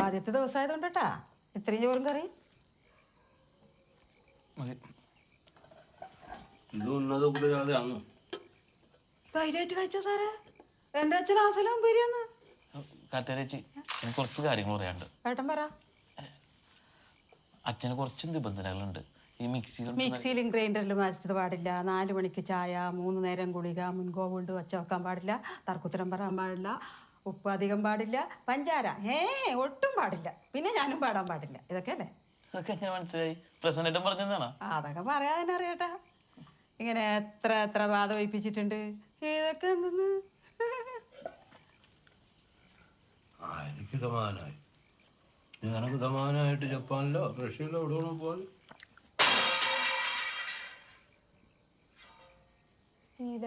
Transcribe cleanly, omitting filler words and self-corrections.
ആദ്യത്തെ ദിവസമായതുകൊണ്ടാ ഇത്രയും ചോറും കറി. ധൈര്യമായിട്ട് കഴിച്ചോ സാറേ. എന്റെ അച്ഛൻ ആസലാം പേരിയാന്ന്. കുറച്ച് കാര്യങ്ങൾ പറയാനുണ്ട്. ഏട്ടൻ പറ. അച്ഛന് കുറച്ച് നിബന്ധനകളുണ്ട്. ഈ മിക്സിയിലും ഗ്രൈൻഡറിലും അരച്ചത് പാടില്ല. 4 മണിക്ക് ചായ, 3 നേരം ഗുളിക, മുൻകോ കൊണ്ട് വച്ച വെക്കാൻ പാടില്ല, തർക്കുത്തരം പറയാൻ പാടില്ല, ഉപ്പ് അധികം പാടില്ല, പഞ്ചാര ഒട്ടും പാടില്ല, പിന്നെ ഞാനും പാടാൻ പാടില്ല. ഇതൊക്കെ അല്ലേ? അതൊക്കെ ഞാൻ മനസ്സിലായി. പ്രസന്റേറ്റം പറഞ്ഞാണോ? അതൊക്കെ പറയാൻ അറിയട്ടാ. ഇങ്ങനെ എത്ര എത്ര ബാധ വയ്പ്പിച്ചിട്ടുണ്ട്. ഇതൊക്കെ എന്തെന്ന് എനിക്ക് സമാധാനമായി. നിനക്ക് സമാധാനമായിട്ട് ജപ്പാനിലോ റഷ്യയിലോ എവിടെ വേണം പോകാൻ. സ്ഥിര